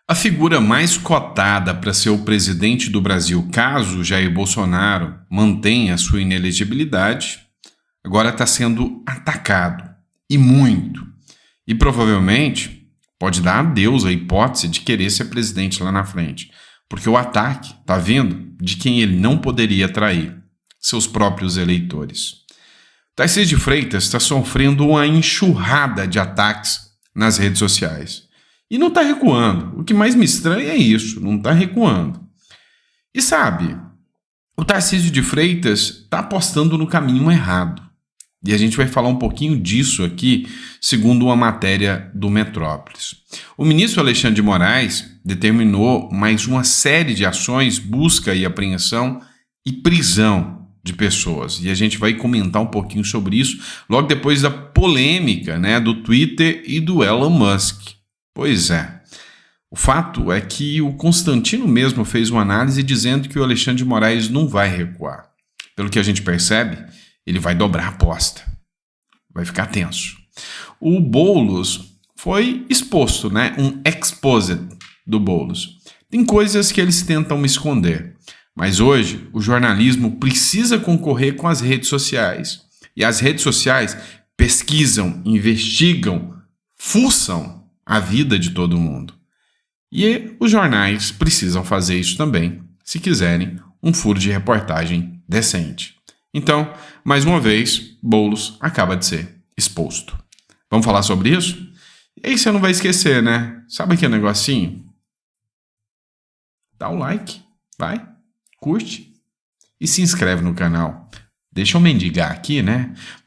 A figura mais cotada para ser o presidente do Brasil, caso Jair Bolsonaro mantenha sua inelegibilidade, agora está sendo atacado. E muito. E provavelmente pode dar adeus à hipótese de querer ser presidente lá na frente. Porque o ataque está vindo de quem ele não poderia atrair, seus próprios eleitores. Tarcísio de Freitas está sofrendo uma enxurrada de ataques nas redes sociais. E não está recuando. O que mais me estranha é isso, não está recuando. E sabe, o Tarcísio de Freitas está apostando no caminho errado. E a gente vai falar um pouquinho disso aqui, segundo uma matéria do Metrópolis. O ministro Alexandre de Moraes determinou mais uma série de ações, busca e apreensão e prisão de pessoas. E a gente vai comentar um pouquinho sobre isso logo depois da polêmica, do Twitter e do Elon Musk. Pois é. O fato é que o Constantino mesmo fez uma análise dizendo que o Alexandre de Moraes não vai recuar. Pelo que a gente percebe, ele vai dobrar a aposta. Vai ficar tenso. O Boulos foi exposto, um exposed do Boulos. Tem coisas que eles tentam esconder. Mas hoje, o jornalismo precisa concorrer com as redes sociais. E as redes sociais pesquisam, investigam, fuçam a vida de todo mundo. E os jornais precisam fazer isso também, se quiserem um furo de reportagem decente. Então, mais uma vez, Boulos acaba de ser exposto. Vamos falar sobre isso? E aí você não vai esquecer, né? Sabe aquele negocinho? Dá o like, vai, curte e se inscreve no canal. Deixa eu mendigar aqui,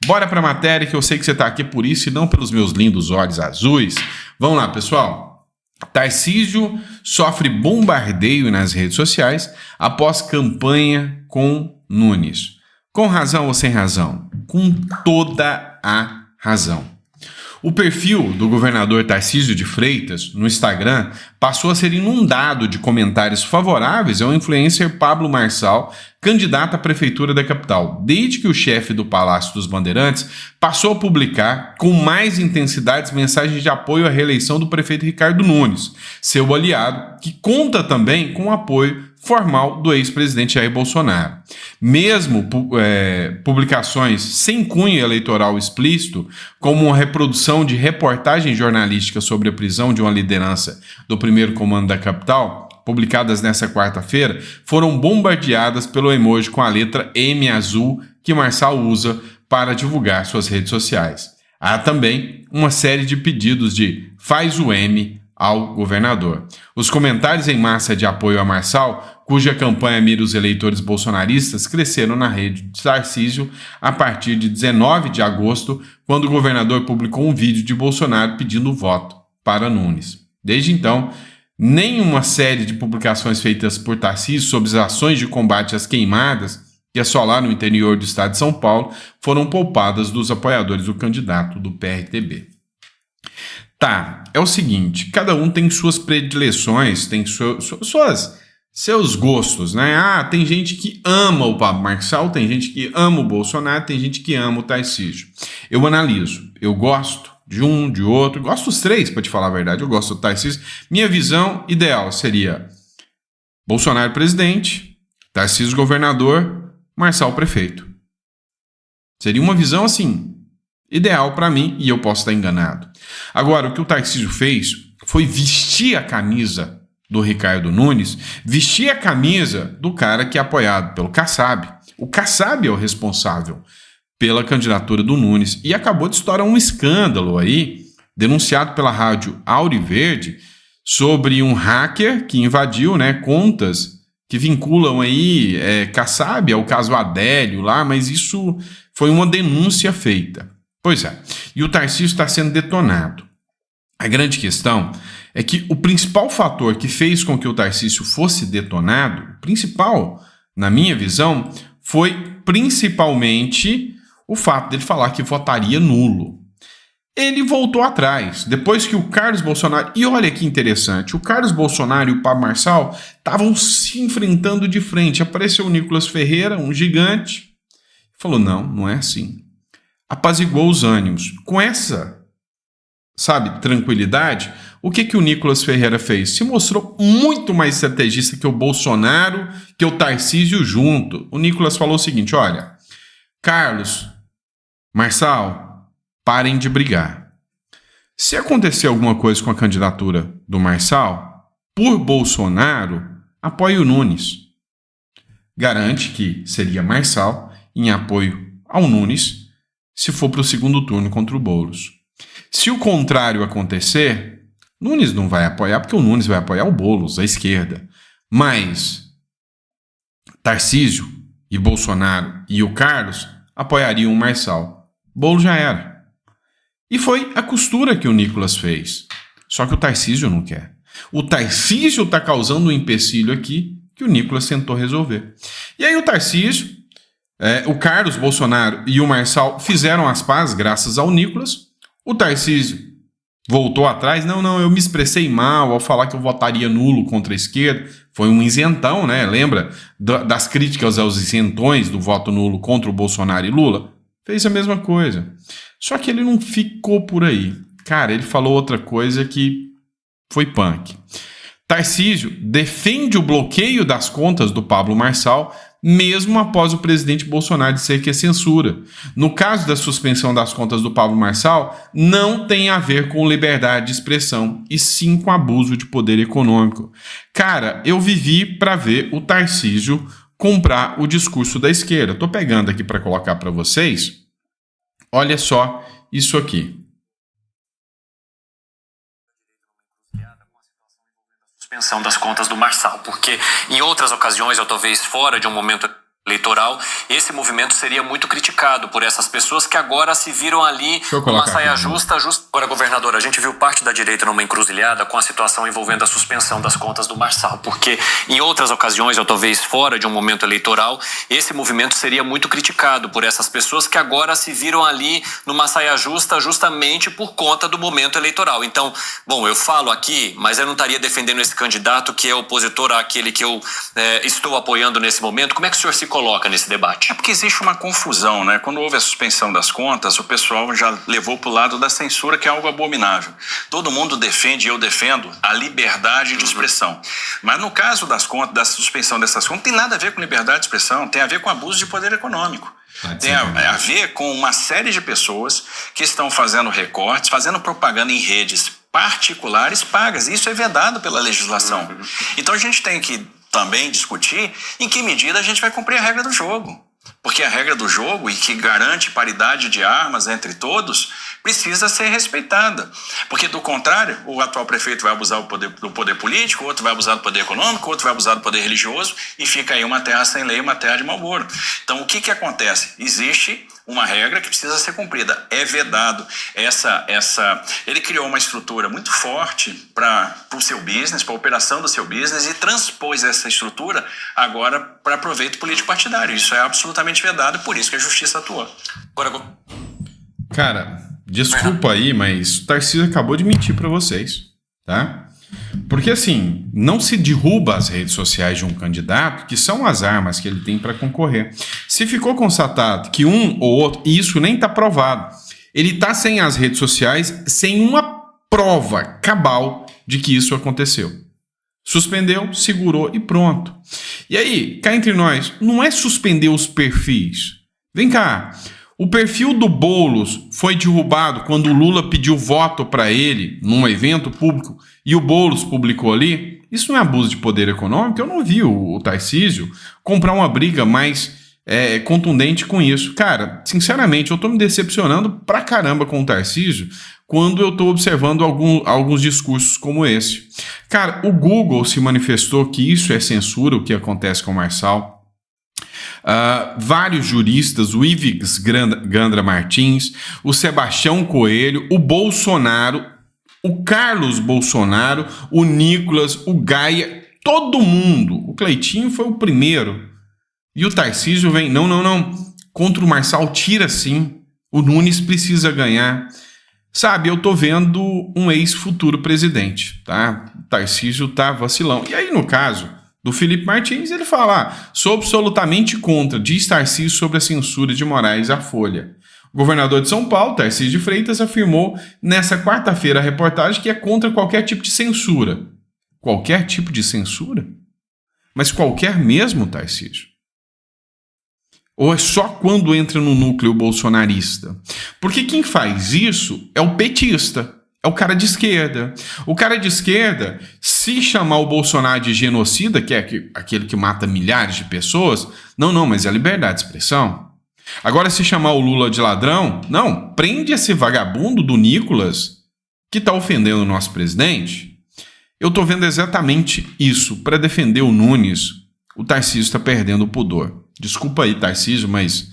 Bora pra matéria, que eu sei que você tá aqui por isso e não pelos meus lindos olhos azuis. Vamos lá, pessoal. Tarcísio sofre bombardeio nas redes sociais após campanha com Nunes. Com razão ou sem razão? Com toda a razão. O perfil do governador Tarcísio de Freitas no Instagram passou a ser inundado de comentários favoráveis ao influencer Pablo Marçal, candidato à prefeitura da capital, desde que o chefe do Palácio dos Bandeirantes passou a publicar com mais intensidade mensagens de apoio à reeleição do prefeito Ricardo Nunes, seu aliado, que conta também com o apoio formal do ex-presidente Jair Bolsonaro. Mesmo publicações sem cunho eleitoral explícito, como uma reprodução de reportagem jornalística sobre a prisão de uma liderança do primeiro comando da capital, publicadas nesta quarta-feira, foram bombardeadas pelo emoji com a letra M azul que Marçal usa para divulgar suas redes sociais. Há também uma série de pedidos de faz o M ao governador. Os comentários em massa de apoio a Marçal, cuja campanha mira os eleitores bolsonaristas, cresceram na rede de Tarcísio a partir de 19 de agosto, quando o governador publicou um vídeo de Bolsonaro pedindo voto para Nunes. Desde então, nenhuma série de publicações feitas por Tarcísio sobre as ações de combate às queimadas que assolaram o interior do estado de São Paulo foram poupadas dos apoiadores do candidato do PRTB. Tá, é o seguinte, cada um tem suas predileções, tem seus gostos, tem gente que ama o Pablo Marçal, tem gente que ama o Bolsonaro, tem gente que ama o Tarcísio. Eu analiso, eu gosto de um, de outro, gosto dos três, para te falar a verdade, eu gosto do Tarcísio. Minha visão ideal seria Bolsonaro presidente, Tarcísio governador, Marçal prefeito. Seria uma visão assim, ideal para mim, e eu posso estar enganado. Agora, o que o Tarcísio fez foi vestir a camisa do Ricardo Nunes, vestir a camisa do cara que é apoiado pelo Kassab. O Kassab é o responsável pela candidatura do Nunes e acabou de estourar um escândalo aí, denunciado pela rádio Auriverde, sobre um hacker que invadiu contas que vinculam aí Kassab ao caso Adélio lá, mas isso foi uma denúncia feita. Pois é, e o Tarcísio está sendo detonado. A grande questão é que o principal fator que fez com que o Tarcísio fosse detonado, o principal, na minha visão, foi principalmente o fato dele falar que votaria nulo. Ele voltou atrás, depois que o Carlos Bolsonaro... E olha que interessante, o Carlos Bolsonaro e o Pablo Marçal estavam se enfrentando de frente. Apareceu o Nicolas Ferreira, um gigante, falou, não é assim. Apaziguou os ânimos. Com essa sabe, tranquilidade, o que o Nicolas Ferreira fez? Se mostrou muito mais estrategista que o Bolsonaro, que o Tarcísio junto. O Nicolas falou o seguinte, olha, Carlos, Marçal, parem de brigar. Se acontecer alguma coisa com a candidatura do Marçal, por Bolsonaro, apoie o Nunes. Garante que seria Marçal em apoio ao Nunes se for para o segundo turno contra o Boulos. Se o contrário acontecer, Nunes não vai apoiar, porque o Nunes vai apoiar o Boulos, a esquerda. Mas Tarcísio e Bolsonaro e o Carlos apoiariam o Marçal. Boulos já era. E foi a costura que o Nicolas fez. Só que o Tarcísio não quer. O Tarcísio está causando um empecilho aqui que o Nicolas tentou resolver. E aí o Tarcísio, o Carlos Bolsonaro e o Marçal fizeram as pazes graças ao Nicolas. O Tarcísio voltou atrás. Não, eu me expressei mal ao falar que eu votaria nulo contra a esquerda. Foi um isentão, né? Lembra das críticas aos isentões do voto nulo contra o Bolsonaro e Lula? Fez a mesma coisa. Só que ele não ficou por aí. Cara, ele falou outra coisa que foi punk. Tarcísio defende o bloqueio das contas do Pablo Marçal, mesmo após o presidente Bolsonaro dizer que é censura. No caso da suspensão das contas do Pablo Marçal, não tem a ver com liberdade de expressão, e sim com abuso de poder econômico. Cara, eu vivi para ver o Tarcísio comprar o discurso da esquerda. Estou pegando aqui para colocar para vocês. Olha só isso aqui. Suspensão das contas do Marçal, porque em outras ocasiões, ou talvez fora de um momento eleitoral, esse movimento seria muito criticado por essas pessoas que agora se viram ali numa saia justa. Agora, governador, a gente viu parte da direita numa encruzilhada com a situação envolvendo a suspensão das contas do Marçal, porque em outras ocasiões, ou talvez fora de um momento eleitoral, esse movimento seria muito criticado por essas pessoas que agora se viram ali numa saia justa justamente por conta do momento eleitoral. Então, bom, eu falo aqui, mas eu não estaria defendendo esse candidato que é opositor àquele que eu estou apoiando nesse momento. Como é que o senhor se coloca nesse debate? É porque existe uma confusão, né? Quando houve a suspensão das contas, o pessoal já levou para o lado da censura, que é algo abominável. Todo mundo defende, e eu defendo, a liberdade de expressão. Mas no caso das contas, da suspensão dessas contas, não tem nada a ver com liberdade de expressão, tem a ver com abuso de poder econômico. Tem a ver com uma série de pessoas que estão fazendo recortes, fazendo propaganda em redes particulares pagas. Isso é vedado pela legislação. Então a gente tem que também discutir em que medida a gente vai cumprir a regra do jogo. Porque a regra do jogo, e que garante paridade de armas entre todos, precisa ser respeitada. Porque, do contrário, o atual prefeito vai abusar do poder político, o outro vai abusar do poder econômico, o outro vai abusar do poder religioso, e fica aí uma terra sem lei, uma terra de mau gosto. Então, o que acontece? Existe uma regra que precisa ser cumprida. É vedado. Ele criou uma estrutura muito forte para o seu business, para a operação do seu business, e transpôs essa estrutura agora para proveito político partidário. Isso é absolutamente vedado, e por isso que a justiça atuou. Cara, desculpa aí, mas o Tarcísio acabou de mentir para vocês, tá? Porque assim, não se derruba as redes sociais de um candidato, que são as armas que ele tem para concorrer. Se ficou constatado que um ou outro, e isso nem está provado, ele está sem as redes sociais, sem uma prova cabal de que isso aconteceu. Suspendeu, segurou e pronto. E aí, cá entre nós, não é suspender os perfis. Vem cá, o perfil do Boulos foi derrubado quando o Lula pediu voto para ele num evento público e o Boulos publicou ali. Isso não é abuso de poder econômico? Eu não vi o Tarcísio comprar uma briga mais contundente com isso. Cara, sinceramente, eu tô me decepcionando pra caramba com o Tarcísio quando eu tô observando alguns discursos como esse. Cara, o Google se manifestou que isso é censura, o que acontece com o Marçal. Vários juristas, o Ives Gandra Martins, o Sebastião Coelho, o Bolsonaro, o Carlos Bolsonaro, o Nicolas, o Gaia, todo mundo. O Cleitinho foi o primeiro. E o Tarcísio vem, não, contra o Marçal tira sim, o Nunes precisa ganhar. Sabe, eu tô vendo um ex-futuro presidente, tá? O Tarcísio tá vacilão. E aí, no caso do Felipe Martins, ele fala, sou absolutamente contra, diz Tarcísio sobre a censura de Moraes à Folha. O governador de São Paulo, Tarcísio de Freitas, afirmou nessa quarta-feira a reportagem que é contra qualquer tipo de censura. Qualquer tipo de censura? Mas qualquer mesmo, Tarcísio? Ou é só quando entra no núcleo bolsonarista? Porque quem faz isso é o petista, é o cara de esquerda. O cara de esquerda, se chamar o Bolsonaro de genocida, que é aquele que mata milhares de pessoas, não, mas é liberdade de expressão. Agora, se chamar o Lula de ladrão, não, prende esse vagabundo do Nicolas que está ofendendo o nosso presidente. Eu estou vendo exatamente isso. Para defender o Nunes, o Tarcísio está perdendo o pudor. Desculpa aí, Tarcísio, mas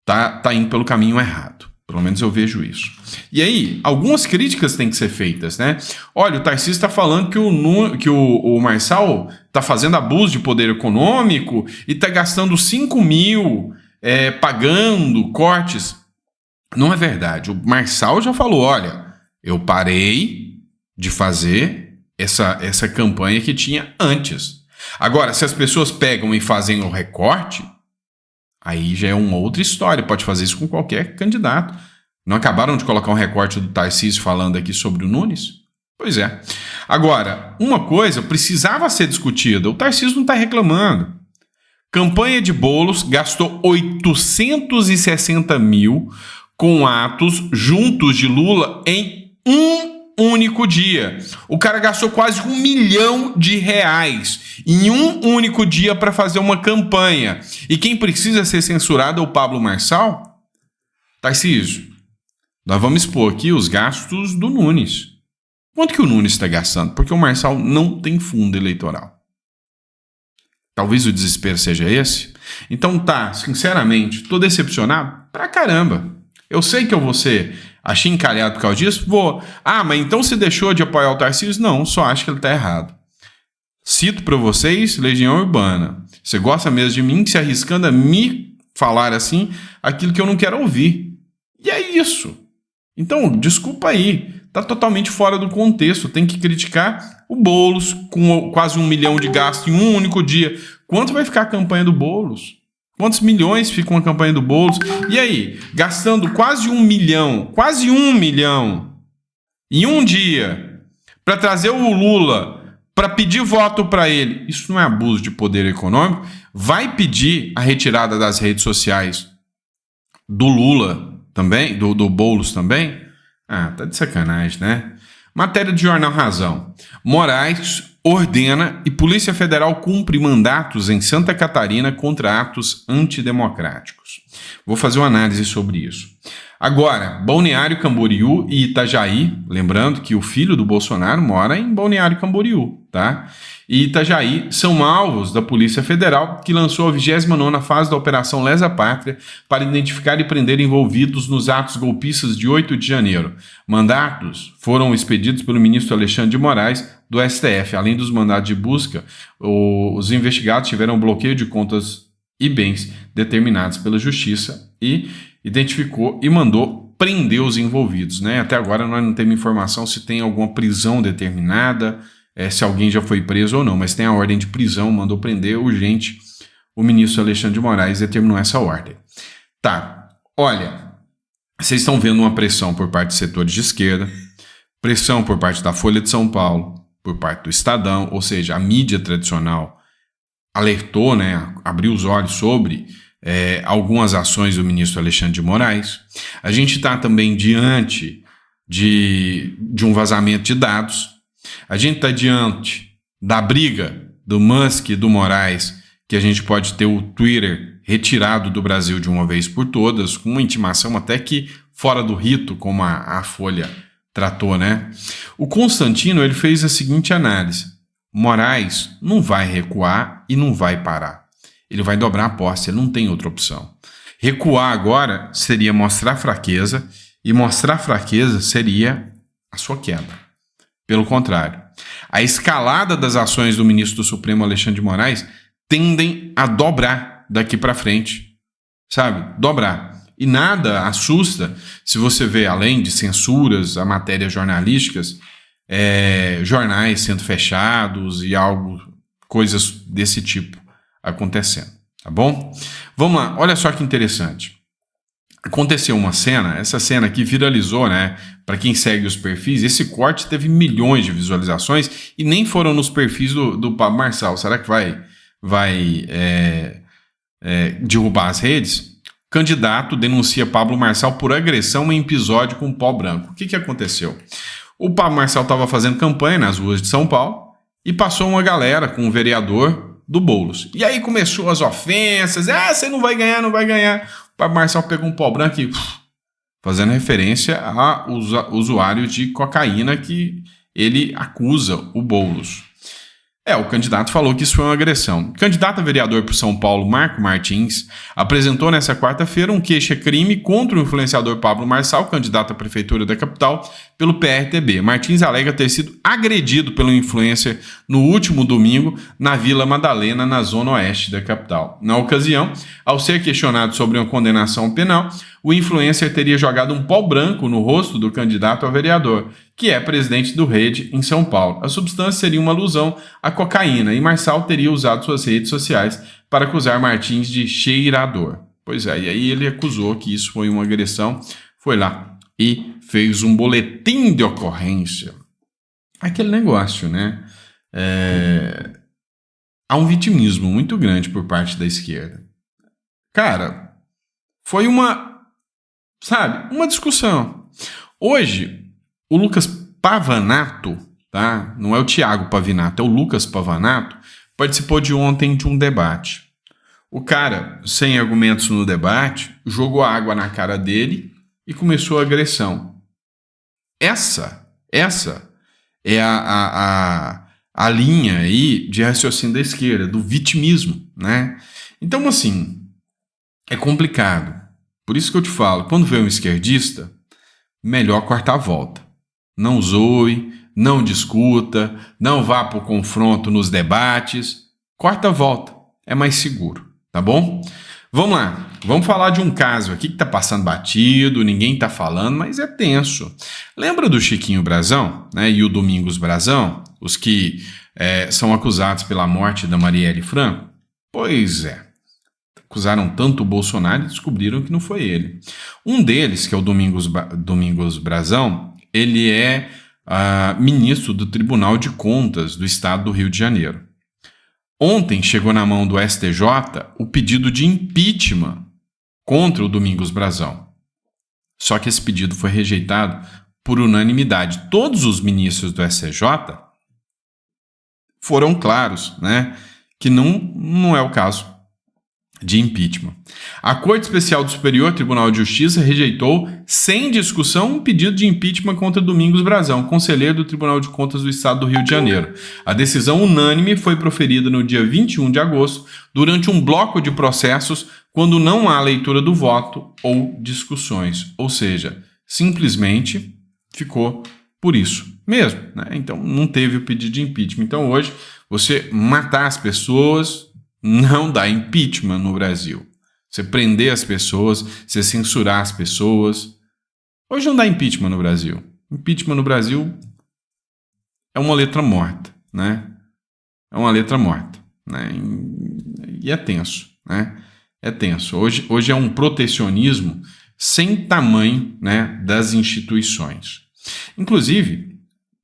tá indo pelo caminho errado. Pelo menos eu vejo isso. E aí, algumas críticas têm que ser feitas, né? Olha, o Tarcísio está falando que o Marçal está fazendo abuso de poder econômico e está gastando 5 mil pagando cortes. Não é verdade. O Marçal já falou, olha, eu parei de fazer essa campanha que tinha antes. Agora, se as pessoas pegam e fazem o recorte, aí já é uma outra história. Pode fazer isso com qualquer candidato. Não acabaram de colocar um recorte do Tarcísio falando aqui sobre o Nunes? Pois é. Agora, uma coisa precisava ser discutida. O Tarcísio não está reclamando. Campanha de Boulos gastou 860 mil com atos juntos de Lula em um único dia. O cara gastou quase R$1 milhão em um único dia para fazer uma campanha. E quem precisa ser censurado é o Pablo Marçal? Tarcísio, nós vamos expor aqui os gastos do Nunes. Quanto que o Nunes está gastando? Porque o Marçal não tem fundo eleitoral. Talvez o desespero seja esse. Então sinceramente, tô decepcionado pra caramba. Eu sei que eu vou ser achincalhado por causa disso. Mas então você deixou de apoiar o Tarcísio? Não, só acho que ele tá errado. Cito pra vocês, Legião Urbana. Você gosta mesmo de mim se arriscando a me falar assim aquilo que eu não quero ouvir. E é isso. Então, desculpa aí. Tá totalmente fora do contexto. Tem que criticar o Boulos com quase 1 milhão de gasto em um único dia. Quanto vai ficar a campanha do Boulos? Quantos milhões ficam a campanha do Boulos? E aí, gastando quase 1 milhão em um dia para trazer o Lula, para pedir voto para ele. Isso não é abuso de poder econômico? Vai pedir a retirada das redes sociais do Lula também, do Boulos também? Tá de sacanagem, né? Matéria de Jornal Razão. Moraes ordena e Polícia Federal cumpre mandatos em Santa Catarina contra atos antidemocráticos. Vou fazer uma análise sobre isso. Agora, Balneário Camboriú e Itajaí, lembrando que o filho do Bolsonaro mora em Balneário Camboriú, tá? E Itajaí são alvos da Polícia Federal, que lançou a 29ª fase da Operação Lesa Pátria para identificar e prender envolvidos nos atos golpistas de 8 de janeiro. Mandatos foram expedidos pelo ministro Alexandre de Moraes, do STF. Além dos mandados de busca, os investigados tiveram bloqueio de contas e bens determinados pela Justiça e identificou e mandou prender os envolvidos, né? Até agora nós não temos informação se tem alguma prisão determinada, se alguém já foi preso ou não, mas tem a ordem de prisão, mandou prender urgente. O ministro Alexandre de Moraes determinou essa ordem. Tá, olha, vocês estão vendo uma pressão por parte de setores de esquerda, pressão por parte da Folha de São Paulo, por parte do Estadão, ou seja, a mídia tradicional alertou, né, abriu os olhos sobre algumas ações do ministro Alexandre de Moraes. A gente está também diante de um vazamento de dados. A gente está diante da briga do Musk e do Moraes, que a gente pode ter o Twitter retirado do Brasil de uma vez por todas, com uma intimação até que fora do rito, como a Folha tratou, né? O Constantino, ele fez a seguinte análise: Moraes não vai recuar e não vai parar. Ele vai dobrar a aposta, ele não tem outra opção. Recuar agora seria mostrar fraqueza, e mostrar fraqueza seria a sua queda. Pelo contrário, a escalada das ações do ministro do Supremo Alexandre de Moraes tendem a dobrar daqui para frente, sabe? Dobrar. E nada assusta se você vê, além de censuras a matérias jornalísticas, jornais sendo fechados e coisas desse tipo acontecendo, tá bom? Vamos lá, olha só que interessante. aconteceu uma cena, essa cena aqui viralizou, né? Para quem segue os perfis, esse corte teve milhões de visualizações e nem foram nos perfis do Pablo Marçal. Será que vai derrubar as redes? Candidato denuncia Pablo Marçal por agressão em episódio com pó branco. O que aconteceu? O Pablo Marçal estava fazendo campanha nas ruas de São Paulo e passou uma galera com o vereador do Boulos. E aí começou as ofensas. Você não vai ganhar, não vai ganhar. O Pablo Marçal pegou um pó branco e... fazendo referência a usuário de cocaína que ele acusa o Boulos. O candidato falou que isso foi uma agressão. Candidato a vereador por São Paulo, Marco Martins, apresentou nesta quarta-feira um queixa-crime contra o influenciador Pablo Marçal, candidato à prefeitura da capital, pelo PRTB. Martins alega ter sido agredido pelo influencer no último domingo na Vila Madalena, na zona oeste da capital. Na ocasião, ao ser questionado sobre uma condenação penal, o influencer teria jogado um pó branco no rosto do candidato a vereador, que é presidente do Rede em São Paulo. A substância seria uma alusão à cocaína e Marçal teria usado suas redes sociais para acusar Martins de cheirador. Pois é, e aí ele acusou que isso foi uma agressão, foi lá e fez um boletim de ocorrência. Aquele negócio, né? Há um vitimismo muito grande por parte da esquerda. Cara, foi uma discussão. Hoje, o Lucas Pavanato, tá? Não é o Thiago Pavinato, é o Lucas Pavanato, participou de ontem de um debate. O cara, sem argumentos no debate, jogou água na cara dele e começou a agressão. Essa é a linha aí de raciocínio da esquerda, do vitimismo, né? Então, assim, é complicado. Por isso que eu te falo, quando vê um esquerdista, melhor cortar a volta. Não zoe, não discuta, não vá para o confronto nos debates. Corta a volta, é mais seguro, tá bom? Vamos lá, vamos falar de um caso aqui que está passando batido, ninguém está falando, mas é tenso. Lembra do Chiquinho Brazão, né, e o Domingos Brazão, os que são acusados pela morte da Marielle Franco? Pois é. Acusaram tanto o Bolsonaro e descobriram que não foi ele. Um deles, que é o Domingos Brazão, ele é ministro do Tribunal de Contas do Estado do Rio de Janeiro. Ontem chegou na mão do STJ o pedido de impeachment contra o Domingos Brazão. Só que esse pedido foi rejeitado por unanimidade. Todos os ministros do STJ foram claros, né, que não é o caso de impeachment. A Corte Especial do Superior Tribunal de Justiça rejeitou, sem discussão, um pedido de impeachment contra Domingos Brazão, conselheiro do Tribunal de Contas do Estado do Rio de Janeiro. A decisão unânime foi proferida no dia 21 de agosto, durante um bloco de processos, quando não há leitura do voto ou discussões. Ou seja, simplesmente ficou por isso mesmo, né? Então, não teve o pedido de impeachment. Então, hoje, você matar as pessoas não dá impeachment no Brasil. Você prender as pessoas, você censurar as pessoas. Hoje não dá impeachment no Brasil. Impeachment no Brasil é uma letra morta, né? É uma letra morta, né? E é tenso, né? É tenso. Hoje é um protecionismo sem tamanho, né, das instituições. Inclusive,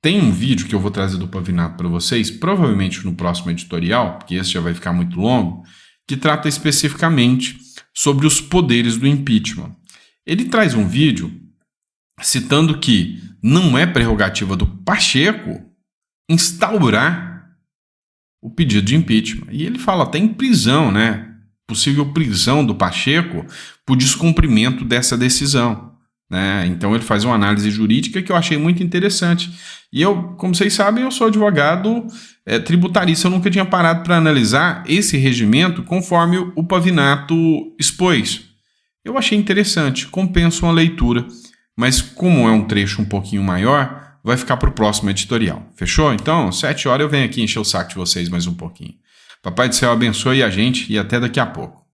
tem um vídeo que eu vou trazer do Pavinato para vocês, provavelmente no próximo editorial, porque esse já vai ficar muito longo, que trata especificamente sobre os poderes do impeachment. Ele traz um vídeo citando que não é prerrogativa do Pacheco instaurar o pedido de impeachment. E ele fala até em prisão, né? Possível prisão do Pacheco por descumprimento dessa decisão, né? Então ele faz uma análise jurídica que eu achei muito interessante. E eu, como vocês sabem, eu sou advogado tributarista, eu nunca tinha parado para analisar esse regimento conforme o Pavinato expôs. Eu achei interessante, compensa uma leitura, mas como é um trecho um pouquinho maior, vai ficar para o próximo editorial. Fechou? Então, 7 horas eu venho aqui encher o saco de vocês mais um pouquinho. Papai do céu abençoe a gente e até daqui a pouco.